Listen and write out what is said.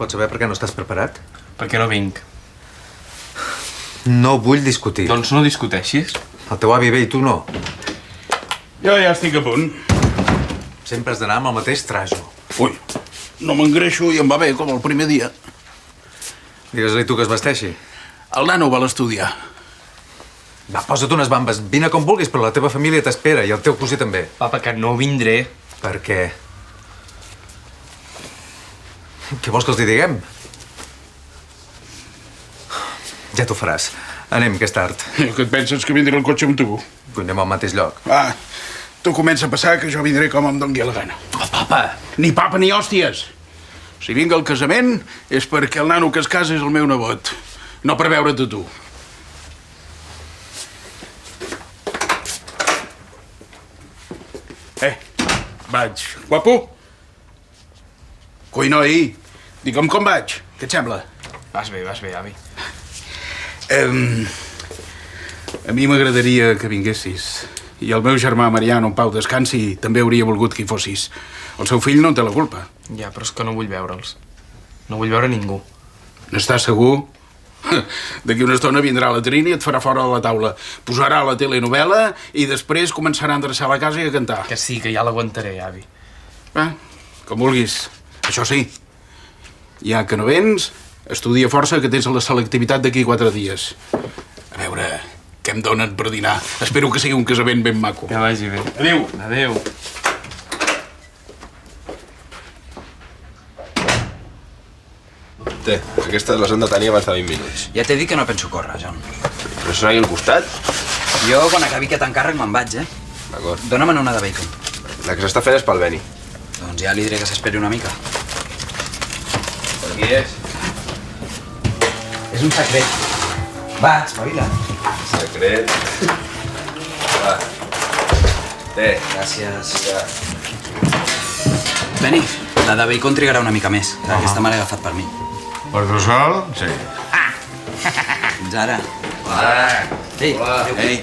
Pots saber per què no estàs preparat? Perquè no vinc. No vull discutir. Doncs no discuteixis. El teu avi ve i tu no. Jo ja estic a punt. Sempre has d'anar amb el mateix trajo. Ui, no m'engreixo i em va bé com el primer dia. Digues-li tu que es vesteixi. El nano vol estudiar. Va, posa't unes bambes. Vine com vulguis, però la teva família t'espera i el teu cosí també. Papa, que no vindré. Per què? Què vols que els hi diguem? Ja t'ho faràs. Anem, que és tard. Que et penses que vindré el cotxe amb tu? Anem al mateix lloc. Ah, tu comença a passar que jo vindré com em doni la gana. Oh, papa! Ni papa ni hòsties. Si vinc al casament és perquè el nano que es casa és el meu nebot. No per veure't a tu. Vaig. Guapo? Coi, noi, digue'm com vaig. Què et sembla? Vas bé, avi. A mi m'agradaria que vinguessis. I el meu germà Mariano, en pau descansi, també hauria volgut que hi fossis. El seu fill no en té la culpa. Ja, però és que no vull veure'ls. No vull veure ningú. N'estàs segur? D'aquí una estona vindrà la Trini i et farà fora de la taula. Posarà la telenovel·la i després començarà a endreçar la casa i a cantar. Que sí, que ja l'aguantaré, avi. Va, com vulguis. Això sí, ja que no vens, estudia força que tens la selectivitat d'aquí 4 dies. A veure, què em donen per dinar? Espero que sigui un casament ben maco. Que vagi bé. Adéu. Adéu. Té, aquesta les han de tenir abans de 20 minuts. Ja t'he dit que no penso córrer, John. Però són aquí al costat? Jo, quan acabi aquest encàrrec, me'n vaig, D'acord. Dóna'm una de bacon. La que s'està fent és pel Beni. Doncs ja li diré que s'esperi una mica. Per qui és? És un secret. Va, espavila. Secret. Va. Té. Gràcies. Ja. Beni, la de bacon trigarà una mica més. Aquesta me l'he agafat per mi. Per tu sol? Sí. Fins ara. Hola. Ei, Hola. adéu. Ei.